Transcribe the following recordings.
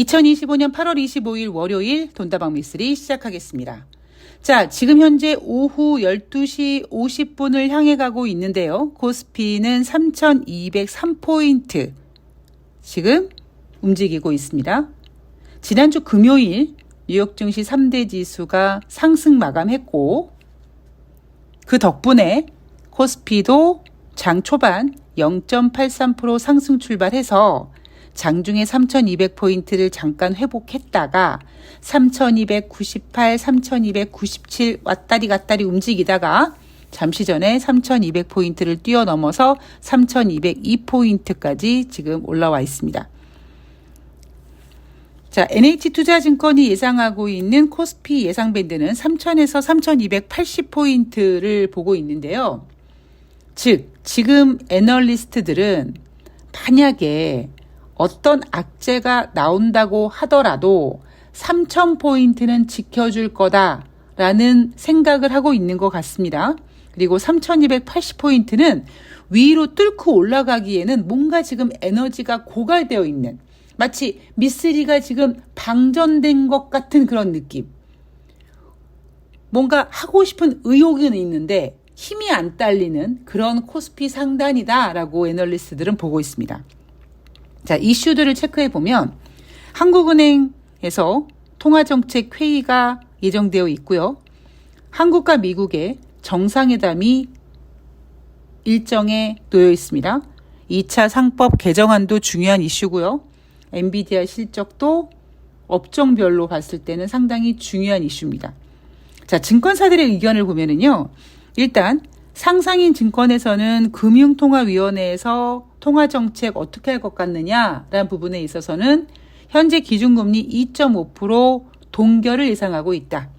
2025년 8월 25일 월요일 돈다방 미쓰리 시작하겠습니다. 자, 지금 현재 오후 12시 50분을 향해 가고 있는데요. 코스피는 3,203포인트 지금 움직이고 있습니다. 지난주 금요일 뉴욕 증시 3대 지수가 상승 마감했고 그 덕분에 코스피도 장 초반 0.83% 상승 출발해서 장중에 3,200포인트를 잠깐 회복했다가 3,298, 3,297 왔다리 갔다리 움직이다가 잠시 전에 3,200포인트를 뛰어넘어서 3,202포인트까지 지금 올라와 있습니다. 자, NH투자증권이 예상하고 있는 코스피 예상 밴드는 3,000에서 3,280포인트를 보고 있는데요. 즉, 지금 애널리스트들은 만약에 어떤 악재가 나온다고 하더라도 3,000포인트는 지켜줄 거다라는 생각을 하고 있는 것 같습니다. 그리고 3,280포인트는 위로 뚫고 올라가기에는 뭔가 지금 에너지가 고갈되어 있는, 마치 미쓰리가 지금 방전된 것 같은 그런 느낌. 뭔가 하고 싶은 의욕은 있는데 힘이 안 딸리는 그런 코스피 상단이다라고 애널리스트들은 보고 있습니다. 자, 이슈들을 체크해 보면 한국은행에서 통화정책 회의가 예정되어 있고요. 한국과 미국의 정상회담이 일정에 놓여 있습니다. 2차 상법 개정안도 중요한 이슈고요. 엔비디아 실적도 업종별로 봤을 때는 상당히 중요한 이슈입니다. 자, 증권사들의 의견을 보면은요. 일단 상상인 증권에서는 금융통화위원회에서 통화정책 어떻게 할 것 같느냐라는 부분에 있어서는 현재 기준금리 2.5% 동결을 예상하고 있다.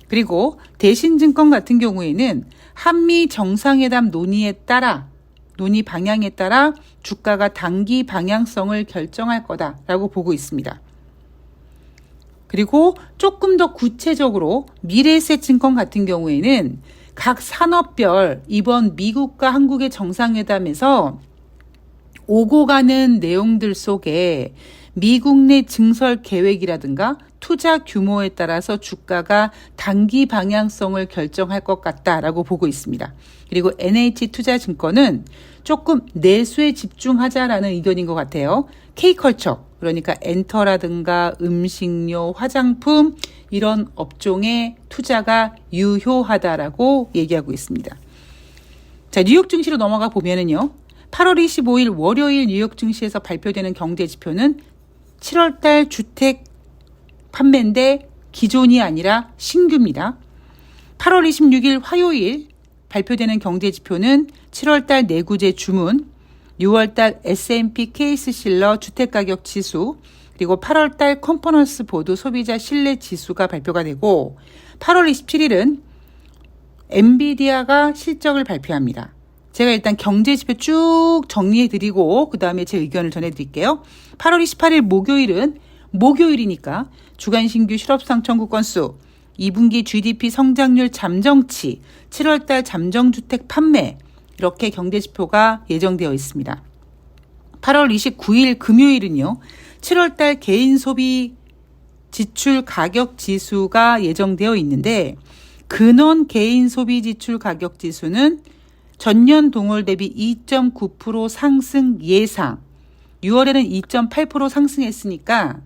그리고 대신증권 같은 경우에는 한미 정상회담 논의 방향에 따라 주가가 단기 방향성을 결정할 거다라고 보고 있습니다. 그리고 조금 더 구체적으로 미래에셋증권 같은 경우에는 각 산업별 이번 미국과 한국의 정상회담에서 오고 가는 내용들 속에 미국 내 증설 계획이라든가 투자 규모에 따라서 주가가 단기 방향성을 결정할 것 같다라고 보고 있습니다. 그리고 NH투자증권은 조금 내수에 집중하자라는 의견인 것 같아요. K컬처, 그러니까 엔터라든가 음식료, 화장품 이런 업종의 투자가 유효하다라고 얘기하고 있습니다. 자, 뉴욕 증시로 넘어가 보면은요. 8월 25일 월요일 뉴욕 증시에서 발표되는 경제 지표는 7월달 주택 판매인데 기존이 아니라 신규입니다. 8월 26일 화요일 발표되는 경제 지표는 7월달 내구재 주문, 6월달 S&P 케이스실러 주택가격 지수, 그리고 8월달 컨퍼런스 보드 소비자 신뢰 지수가 발표가 되고 8월 27일은 엔비디아가 실적을 발표합니다. 제가 일단 경제 지표 쭉 정리해드리고 그 다음에 제 의견을 전해드릴게요. 8월 28일 목요일이니까 주간 신규 실업상 청구 건수, 2분기 GDP 성장률 잠정치, 7월달 잠정주택 판매 이렇게 경제 지표가 예정되어 있습니다. 8월 29일 금요일은요. 7월달 개인 소비 지출 가격 지수가 예정되어 있는데 근원 개인 소비 지출 가격 지수는 전년 동월 대비 2.9% 상승 예상. 6월에는 2.8% 상승했으니까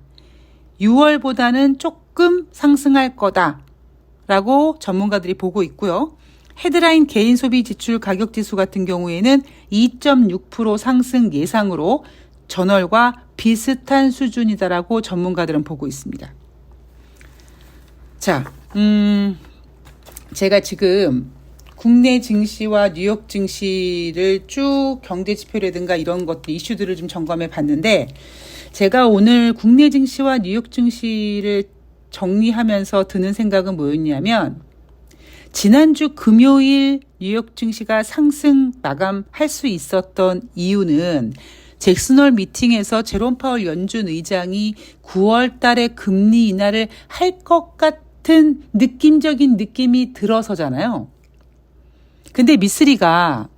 6월보다는 조금 상승할 거다라고 전문가들이 보고 있고요. 헤드라인 개인 소비 지출 가격 지수 같은 경우에는 2.6% 상승 예상으로 전월과 비슷한 수준이다라고 전문가들은 보고 있습니다. 자, 제가 지금 국내 증시와 뉴욕 증시를 쭉 경제 지표라든가 이런 것들 이슈들을 좀 점검해 봤는데 제가 오늘 국내 증시와 뉴욕 증시를 정리하면서 드는 생각은 뭐였냐면 지난주 금요일 뉴욕 증시가 상승 마감할 수 있었던 이유는 잭슨홀 미팅에서 제롬 파월 연준 의장이 9월 달에 금리 인하를 할 것 같은 느낌적인 느낌이 들어서잖아요. 근데 미쓰리가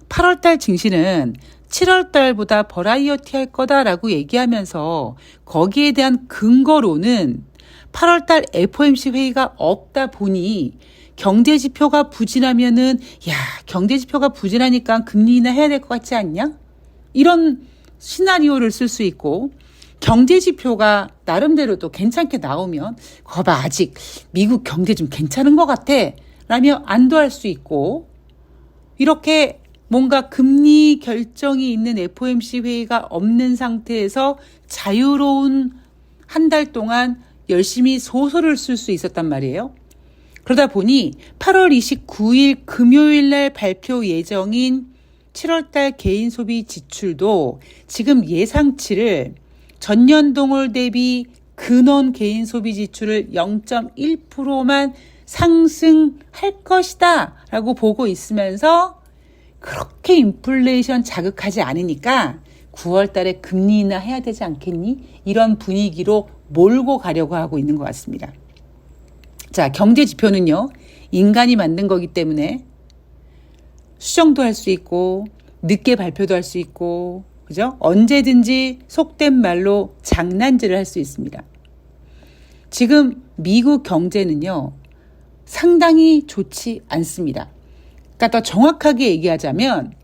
8월 달 증시는 7월 달보다 버라이어티 할 거다라고 얘기하면서 거기에 대한 근거로는 8월 달 FOMC 회의가 없다 보니 경제 지표가 부진하면은 경제 지표가 부진하니까 금리 인하 해야 될 것 같지 않냐? 이런 시나리오를 쓸 수 있고, 경제 지표가 나름대로 또 괜찮게 나오면 거봐 아직 미국 경제 좀 괜찮은 것 같아 라며 안도할 수 있고, 이렇게 뭔가 금리 결정이 있는 FOMC 회의가 없는 상태에서 자유로운 한 달 동안 열심히 소설을 쓸 수 있었단 말이에요. 그러다 보니 8월 29일 금요일 날 발표 예정인 7월 달 개인 소비 지출도 지금 예상치를 전년 동월 대비 근원 개인 소비 지출을 0.1%만 상승할 것이다 라고 보고 있으면서 그렇게 인플레이션 자극하지 않으니까 9월 달에 금리 인하 해야 되지 않겠니? 이런 분위기로 몰고 가려고 하고 있는 것 같습니다. 자, 경제 지표는요, 인간이 만든 거기 때문에 수정도 할 수 있고 늦게 발표도 할 수 있고, 그죠? 언제든지 속된 말로 장난질을 할 수 있습니다. 지금 미국 경제는요, 상당히 좋지 않습니다. 그러니까 더 정확하게 얘기하자면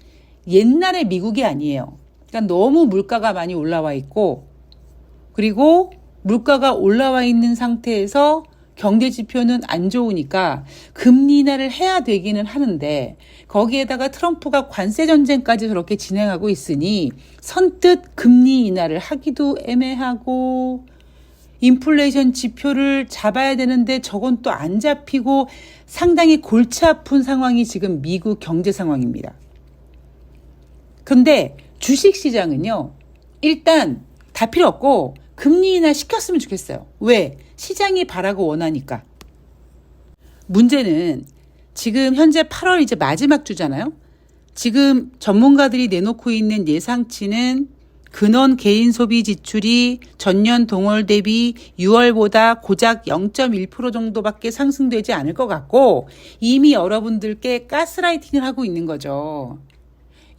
옛날의 미국이 아니에요. 그러니까 너무 물가가 많이 올라와 있고, 그리고 물가가 올라와 있는 상태에서 경제 지표는 안 좋으니까 금리 인하를 해야 되기는 하는데, 거기에다가 트럼프가 관세 전쟁까지 저렇게 진행하고 있으니 선뜻 금리 인하를 하기도 애매하고, 인플레이션 지표를 잡아야 되는데 저건 또 안 잡히고, 상당히 골치 아픈 상황이 지금 미국 경제 상황입니다. 근데 주식시장은요, 일단 다 필요 없고 금리 인하 시켰으면 좋겠어요. 왜? 시장이 바라고 원하니까. 문제는 지금 현재 8월 이제 마지막 주잖아요. 지금 전문가들이 내놓고 있는 예상치는 근원 개인 소비 지출이 전년 동월 대비 6월보다 고작 0.1% 정도밖에 상승되지 않을 것 같고, 이미 여러분들께 가스라이팅을 하고 있는 거죠.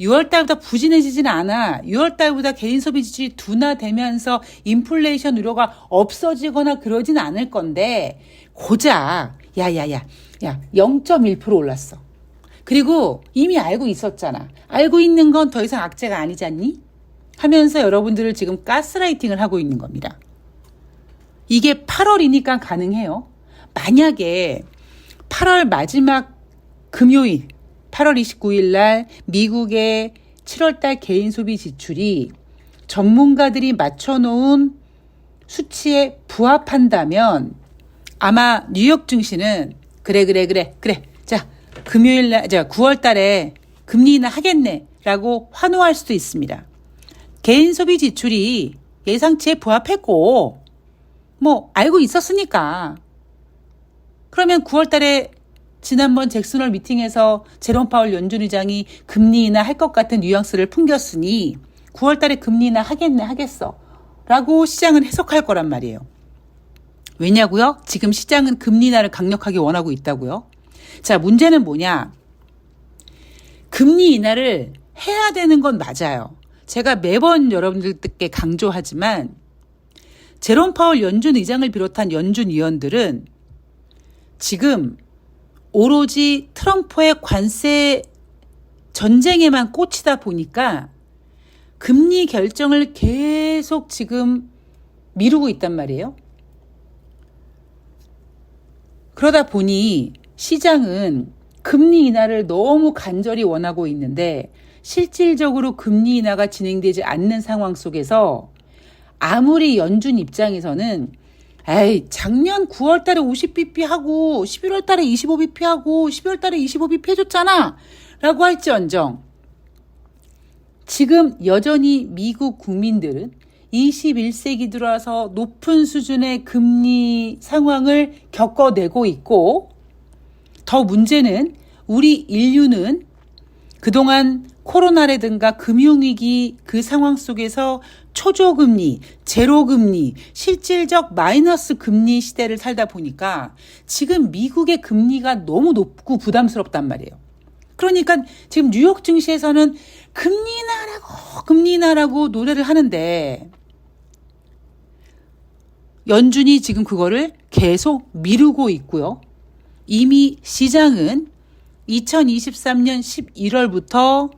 6월 달보다 부진해지지는 않아. 6월 달보다 개인 소비 지출이 둔화되면서 인플레이션 우려가 없어지거나 그러진 않을 건데, 고작 0.1% 올랐어. 그리고 이미 알고 있었잖아. 알고 있는 건 더 이상 악재가 아니지 않니? 하면서 여러분들을 지금 가스라이팅을 하고 있는 겁니다. 이게 8월이니까 가능해요. 만약에 8월 마지막 금요일 8월 29일 날 미국의 7월 달 개인 소비 지출이 전문가들이 맞춰놓은 수치에 부합한다면 아마 뉴욕 증시는 그래. 자, 금요일 날, 9월 달에 금리 인하 하겠네 라고 환호할 수도 있습니다. 개인 소비 지출이 예상치에 부합했고, 알고 있었으니까. 그러면 9월 달에 지난번 잭슨홀 미팅에서 제롬 파월 연준 의장이 금리 인하 할 것 같은 뉘앙스를 풍겼으니 9월 달에 금리 인하 하겠어. 라고 시장은 해석할 거란 말이에요. 왜냐고요? 지금 시장은 금리 인하를 강력하게 원하고 있다고요. 자, 문제는 뭐냐? 금리 인하를 해야 되는 건 맞아요. 제가 매번 여러분들께 강조하지만 제롬 파월 연준 의장을 비롯한 연준 위원들은 지금 오로지 트럼프의 관세 전쟁에만 꽂히다 보니까 금리 결정을 계속 지금 미루고 있단 말이에요. 그러다 보니 시장은 금리 인하를 너무 간절히 원하고 있는데 실질적으로 금리 인하가 진행되지 않는 상황 속에서 아무리 연준 입장에서는 작년 9월 달에 50bp 하고 11월 달에 25bp 하고 12월 달에 25bp 해줬잖아 라고 할지언정, 지금 여전히 미국 국민들은 21세기 들어와서 높은 수준의 금리 상황을 겪어내고 있고, 더 문제는 우리 인류는 그동안 코로나라든가 금융위기 그 상황 속에서 초저금리, 제로금리, 실질적 마이너스 금리 시대를 살다 보니까 지금 미국의 금리가 너무 높고 부담스럽단 말이에요. 그러니까 지금 뉴욕 증시에서는 금리 인하라고 노래를 하는데 연준이 지금 그거를 계속 미루고 있고요. 이미 시장은 2023년 11월부터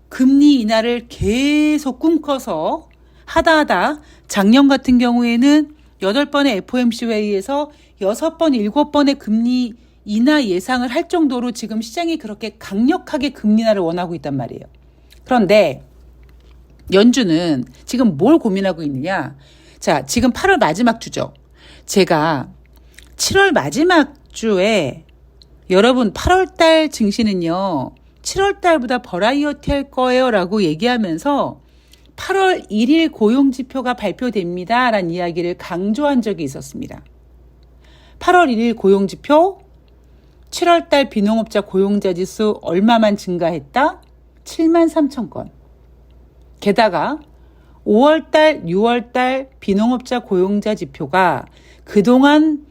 금리 인하를 계속 꿈꿔서 하다 작년 같은 경우에는 8번의 FOMC 회의에서 6번, 7번의 금리 인하 예상을 할 정도로 지금 시장이 그렇게 강력하게 금리 인하를 원하고 있단 말이에요. 그런데 연준은 지금 뭘 고민하고 있느냐? 자, 지금 8월 마지막 주죠. 제가 7월 마지막 주에 여러분 8월 달 증시는요. 7월 달보다 버라이어티 할 거예요 라고 얘기하면서 8월 1일 고용지표가 발표됩니다 라는 이야기를 강조한 적이 있었습니다. 8월 1일 고용지표 7월 달 비농업자 고용자 지수 얼마만 증가했다? 7만 3천 건. 게다가 5월 달, 6월 달 비농업자 고용자 지표가 그동안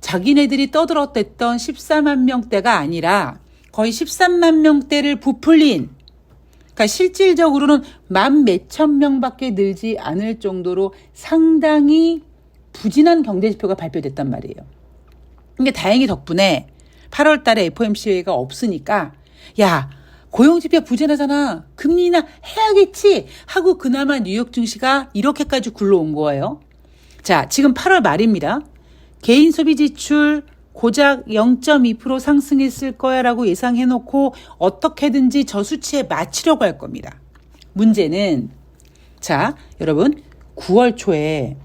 자기네들이 떠들었댔던 14만 명대가 아니라 거의 13만 명대를 부풀린, 그러니까 실질적으로는 만 몇천 명밖에 늘지 않을 정도로 상당히 부진한 경제지표가 발표됐단 말이에요. 근데 다행히 덕분에 8월 달에 FOMC 회의가 없으니까 야, 고용지표 부진하잖아. 금리 인하 해야겠지 하고 그나마 뉴욕 증시가 이렇게까지 굴러온 거예요. 자, 지금 8월 말입니다. 개인 소비 지출 고작 0.2% 상승했을 거야라고 예상해놓고 어떻게든지 저 수치에 맞추려고 할 겁니다. 문제는 자, 여러분 9월 초에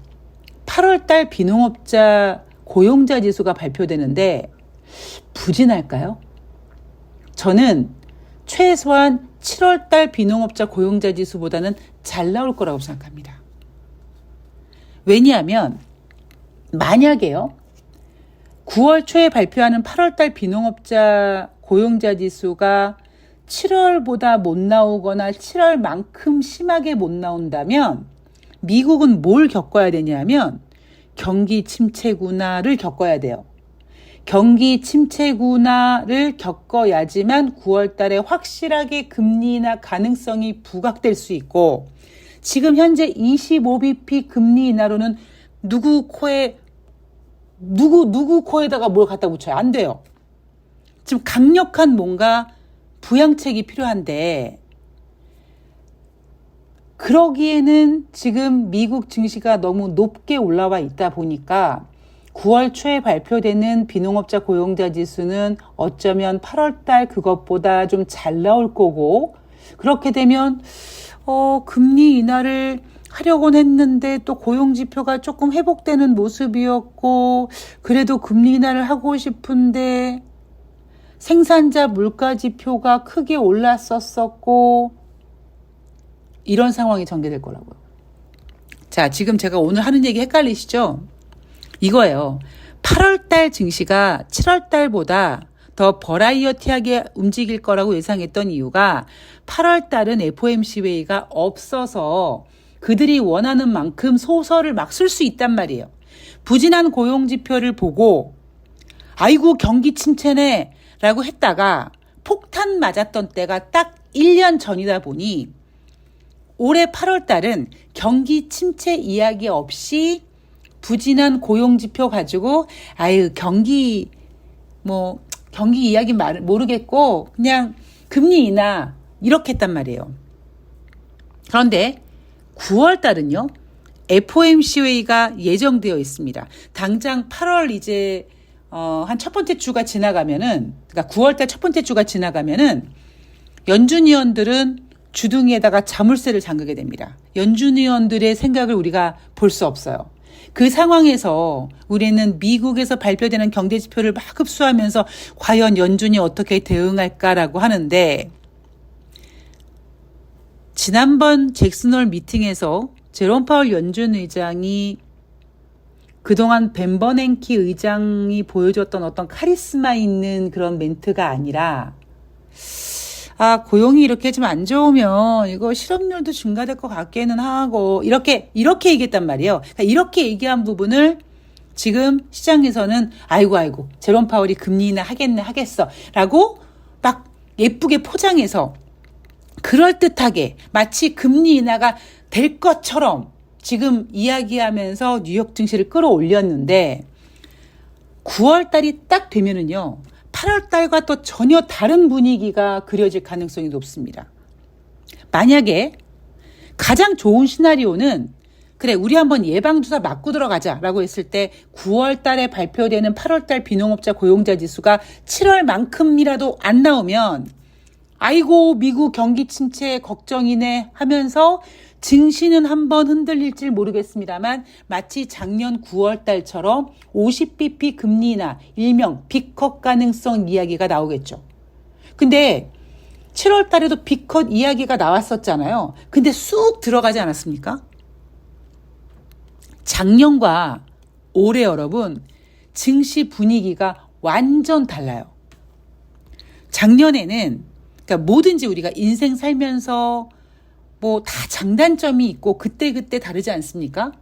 8월 달 비농업자 고용자 지수가 발표되는데 부진할까요? 저는 최소한 7월 달 비농업자 고용자 지수보다는 잘 나올 거라고 생각합니다. 왜냐하면 만약에요. 9월 초에 발표하는 8월 달 비농업자 고용자 지수가 7월보다 못 나오거나 7월만큼 심하게 못 나온다면 미국은 뭘 겪어야 되냐면 경기 침체구나를 겪어야 돼요. 경기 침체구나를 겪어야지만 9월 달에 확실하게 금리 인하 가능성이 부각될 수 있고 지금 현재 25bp 금리 인하로는 누구 코에다가 뭘 갖다 붙여요? 안 돼요. 지금 강력한 뭔가 부양책이 필요한데 그러기에는 지금 미국 증시가 너무 높게 올라와 있다 보니까 9월 초에 발표되는 비농업자 고용자 지수는 어쩌면 8월 달 그것보다 좀 잘 나올 거고 그렇게 되면 금리 인하를 하려고는 했는데 또 고용지표가 조금 회복되는 모습이었고 그래도 금리 인하를 하고 싶은데 생산자 물가지표가 크게 올랐었고 이런 상황이 전개될 거라고요. 자, 지금 제가 오늘 하는 얘기 헷갈리시죠? 이거예요. 8월 달 증시가 7월 달보다 더 버라이어티하게 움직일 거라고 예상했던 이유가 8월 달은 FOMC 회의가 없어서 그들이 원하는 만큼 소설을 막 쓸 수 있단 말이에요. 부진한 고용지표를 보고 아이고 경기 침체네 라고 했다가 폭탄 맞았던 때가 딱 1년 전이다 보니 올해 8월 달은 경기 침체 이야기 없이 부진한 고용지표 가지고 아유 경기 이야기 모르겠고 그냥 금리 인하 이렇게 했단 말이에요. 그런데 9월 달은요. FOMC 회의가 예정되어 있습니다. 당장 8월 이제 한 첫 번째 주가 지나가면은 그러니까 9월 달 첫 번째 주가 지나가면은 연준 위원들은 주둥이에다가 자물쇠를 잠그게 됩니다. 연준 위원들의 생각을 우리가 볼 수 없어요. 그 상황에서 우리는 미국에서 발표되는 경제지표를 막 흡수하면서 과연 연준이 어떻게 대응할까라고 하는데 지난번 잭슨홀 미팅에서 제롬 파월 연준 의장이 그동안 벤 버냉키 의장이 보여줬던 어떤 카리스마 있는 그런 멘트가 아니라 고용이 이렇게 좀 안 좋으면 이거 실업률도 증가될 것 같기는 하고 이렇게 얘기했단 말이에요. 그러니까 이렇게 얘기한 부분을 지금 시장에서는 아이고 제롬 파월이 금리 인하 하겠어 라고 막 예쁘게 포장해서 그럴듯하게 마치 금리 인하가 될 것처럼 지금 이야기하면서 뉴욕 증시를 끌어올렸는데 9월 달이 딱 되면은요. 8월 달과 또 전혀 다른 분위기가 그려질 가능성이 높습니다. 만약에 가장 좋은 시나리오는 그래 우리 한번 예방주사 맞고 들어가자라고 했을 때 9월 달에 발표되는 8월 달 비농업자 고용자 지수가 7월만큼이라도 안 나오면 아이고 미국 경기 침체 걱정이네 하면서 증시는 한번 흔들릴지 모르겠습니다만 마치 작년 9월 달처럼 50bp 금리 인하 일명 빅컷 가능성 이야기가 나오겠죠. 근데 7월 달에도 빅컷 이야기가 나왔었잖아요. 근데 쑥 들어가지 않았습니까? 작년과 올해 여러분 증시 분위기가 완전 달라요. 작년에는 그러니까 뭐든지 우리가 인생 살면서 뭐 다 장단점이 있고 그때그때 다르지 않습니까?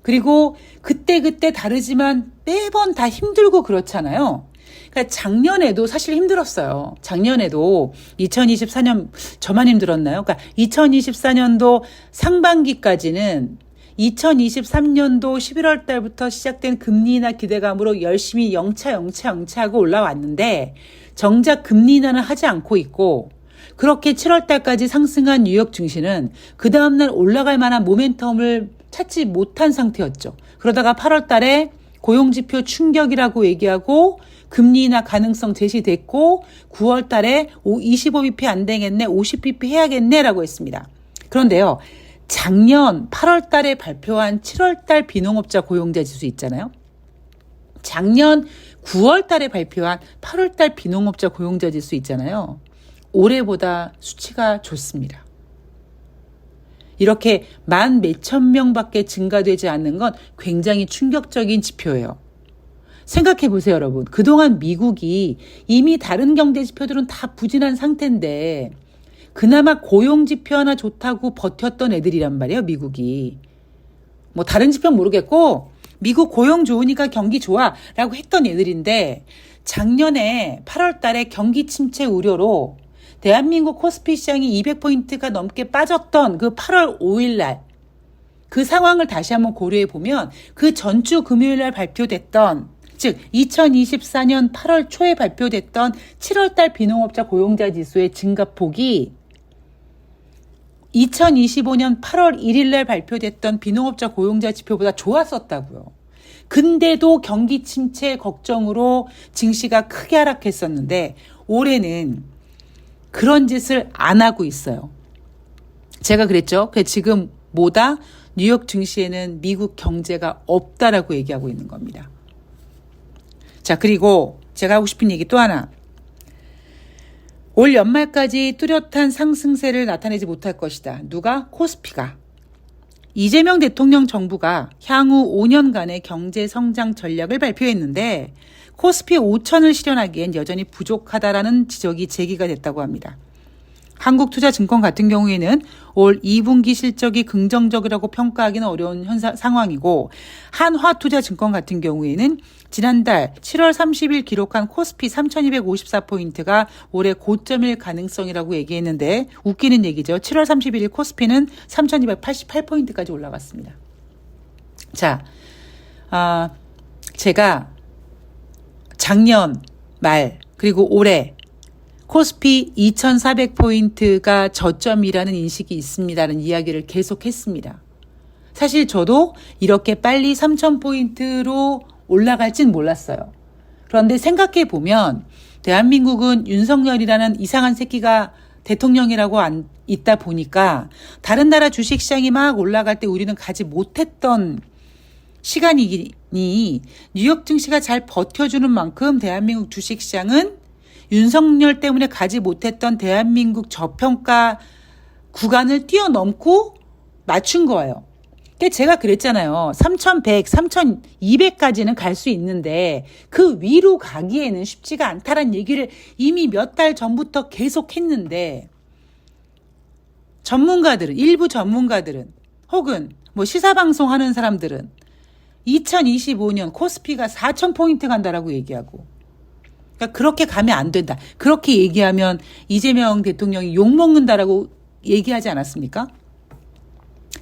그리고 그때그때 다르지만 매번 다 힘들고 그렇잖아요. 그러니까 작년에도 사실 힘들었어요. 작년에도 2024년 저만 힘들었나요? 그러니까 2024년도 상반기까지는 2023년도 11월 달부터 시작된 금리 인하 기대감으로 열심히 영차하고 올라왔는데 정작 금리 인하는 하지 않고 있고 그렇게 7월 달까지 상승한 뉴욕 증시는 그 다음날 올라갈 만한 모멘텀을 찾지 못한 상태였죠. 그러다가 8월 달에 고용지표 충격이라고 얘기하고 금리 인하 가능성 제시됐고 9월 달에 25bp 안 되겠네, 50bp 해야겠네라고 했습니다. 그런데요. 작년 8월 달에 발표한 7월 달 비농업자 고용자 지수 있잖아요. 작년 9월 달에 발표한 8월 달 비농업자 고용자 지수 있잖아요. 올해보다 수치가 좋습니다. 이렇게 만 몇천 명밖에 증가되지 않는 건 굉장히 충격적인 지표예요. 생각해 보세요, 여러분. 그동안 미국이 이미 다른 경제 지표들은 다 부진한 상태인데 그나마 고용지표 하나 좋다고 버텼던 애들이란 말이에요, 미국이. 뭐 다른 지표는 모르겠고 미국 고용 좋으니까 경기 좋아 라고 했던 애들인데 작년에 8월 달에 경기 침체 우려로 대한민국 코스피 시장이 200포인트가 넘게 빠졌던 그 8월 5일 날 그 상황을 다시 한번 고려해 보면 그 전주 금요일 날 발표됐던 즉 2024년 8월 초에 발표됐던 7월 달 비농업자 고용자 지수의 증가폭이 2025년 8월 1일 날 발표됐던 비농업자 고용자 지표보다 좋았었다고요. 근데도 경기 침체 걱정으로 증시가 크게 하락했었는데 올해는 그런 짓을 안 하고 있어요. 제가 그랬죠. 지금 뭐다? 뉴욕 증시에는 미국 경제가 없다라고 얘기하고 있는 겁니다. 자, 그리고 제가 하고 싶은 얘기 또 하나. 올 연말까지 뚜렷한 상승세를 나타내지 못할 것이다. 누가? 코스피가. 이재명 대통령 정부가 향후 5년간의 경제 성장 전략을 발표했는데 코스피 5천을 실현하기엔 여전히 부족하다라는 지적이 제기가 됐다고 합니다. 한국투자증권 같은 경우에는 올 2분기 실적이 긍정적이라고 평가하기는 어려운 상황이고 한화투자증권 같은 경우에는 지난달 7월 30일 기록한 코스피 3,254포인트가 올해 고점일 가능성이라고 얘기했는데 웃기는 얘기죠. 7월 31일 코스피는 3,288포인트까지 올라갔습니다. 자, 제가 작년 말 그리고 올해 코스피 2,400포인트가 저점이라는 인식이 있습니다라는 이야기를 계속했습니다. 사실 저도 이렇게 빨리 3,000포인트로 올라갈진 몰랐어요. 그런데 생각해 보면 대한민국은 윤석열이라는 이상한 새끼가 대통령이라고 있다 보니까 다른 나라 주식시장이 막 올라갈 때 우리는 가지 못했던 시간이니 뉴욕 증시가 잘 버텨주는 만큼 대한민국 주식시장은 윤석열 때문에 가지 못했던 대한민국 저평가 구간을 뛰어넘고 맞춘 거예요. 제가 그랬잖아요. 3,100, 3,200까지는 갈 수 있는데 그 위로 가기에는 쉽지가 않다는 얘기를 이미 몇 달 전부터 계속 했는데 전문가들은, 일부 전문가들은 혹은 뭐 시사방송 하는 사람들은 2025년 코스피가 4,000포인트 간다라고 얘기하고. 그러니까 그렇게 가면 안 된다. 그렇게 얘기하면 이재명 대통령이 욕먹는다라고 얘기하지 않았습니까?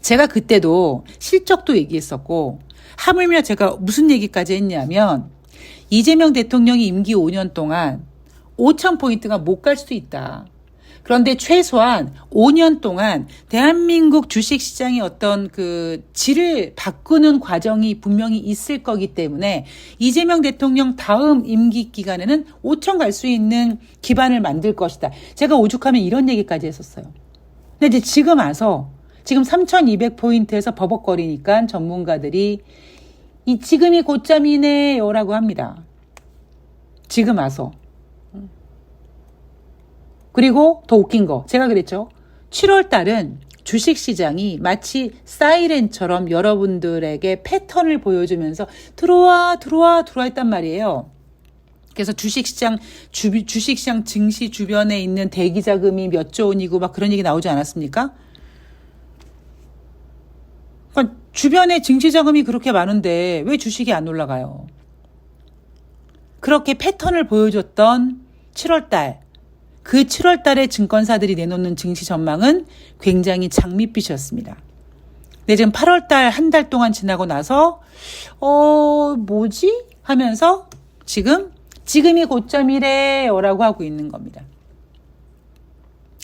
제가 그때도 실적도 얘기했었고, 하물며 제가 무슨 얘기까지 했냐면, 이재명 대통령이 임기 5년 동안 5,000포인트가 못 갈 수도 있다. 그런데 최소한 5년 동안 대한민국 주식시장의 어떤 그 질을 바꾸는 과정이 분명히 있을 거기 때문에 이재명 대통령 다음 임기 기간에는 5천 갈 수 있는 기반을 만들 것이다. 제가 오죽하면 이런 얘기까지 했었어요. 근데 이제 지금 와서 지금 3,200포인트에서 버벅거리니까 전문가들이 지금이 고점이네요라고 합니다. 지금 와서. 그리고 더 웃긴 거 제가 그랬죠. 7월 달은 주식시장이 마치 사이렌처럼 여러분들에게 패턴을 보여주면서 들어와 했단 말이에요. 그래서 주식시장 증시 주변에 있는 대기자금이 몇 조 원이고 막 그런 얘기 나오지 않았습니까? 그러니까 주변에 증시자금이 그렇게 많은데 왜 주식이 안 올라가요? 그렇게 패턴을 보여줬던 7월 달. 그 7월 달에 증권사들이 내놓는 증시 전망은 굉장히 장밋빛이었습니다. 근데 지금 8월 달 한 달 동안 지나고 나서 뭐지? 하면서 지금이 고점이래요라고 하고 있는 겁니다.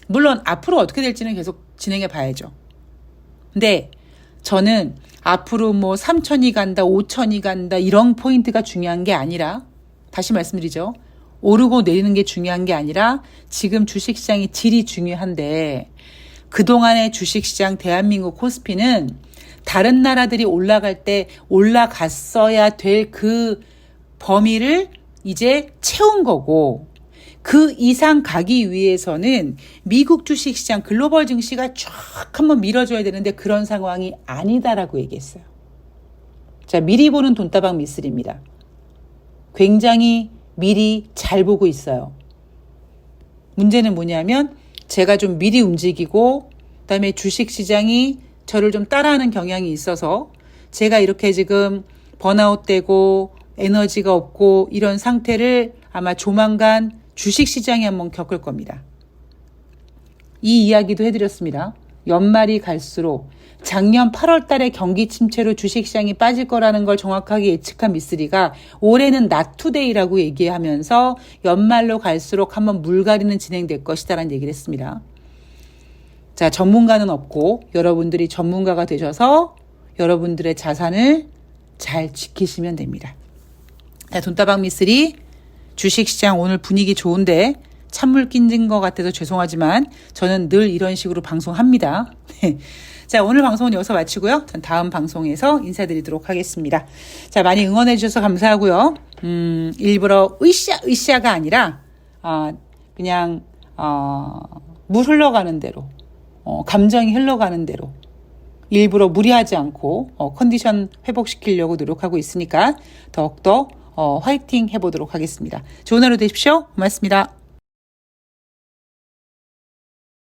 물론 앞으로 어떻게 될지는 계속 진행해 봐야죠. 근데 저는 앞으로 뭐 3천이 간다, 5천이 간다 이런 포인트가 중요한 게 아니라 다시 말씀드리죠. 오르고 내리는 게 중요한 게 아니라 지금 주식시장의 질이 중요한데 그동안의 주식시장 대한민국 코스피는 다른 나라들이 올라갈 때 올라갔어야 될 그 범위를 이제 채운 거고 그 이상 가기 위해서는 미국 주식시장 글로벌 증시가 쫙 한번 밀어줘야 되는데 그런 상황이 아니다라고 얘기했어요. 자, 미리 보는 돈다방 미쓰리입니다. 굉장히 미리 잘 보고 있어요. 문제는 뭐냐면 제가 좀 미리 움직이고 그다음에 주식시장이 저를 좀 따라하는 경향이 있어서 제가 이렇게 지금 번아웃되고 에너지가 없고 이런 상태를 아마 조만간 주식시장이 한번 겪을 겁니다. 이 이야기도 해드렸습니다. 연말이 갈수록 작년 8월 달에 경기 침체로 주식시장이 빠질 거라는 걸 정확하게 예측한 미쓰리가 올해는 나투데이라고 얘기하면서 연말로 갈수록 한번 물갈이는 진행될 것이다라는 얘기를 했습니다. 자, 전문가는 없고 여러분들이 전문가가 되셔서 여러분들의 자산을 잘 지키시면 됩니다. 자, 돈다방 미쓰리 주식시장 오늘 분위기 좋은데 찬물 낀 것 같아서 죄송하지만 저는 늘 이런 식으로 방송합니다. 자, 오늘 방송은 여기서 마치고요. 전 다음 방송에서 인사드리도록 하겠습니다. 자, 많이 응원해 주셔서 감사하고요. 일부러 으쌰가 아니라 그냥 물 흘러가는 대로 감정이 흘러가는 대로 일부러 무리하지 않고 컨디션 회복시키려고 노력하고 있으니까 더욱더 화이팅 해보도록 하겠습니다. 좋은 하루 되십시오. 고맙습니다.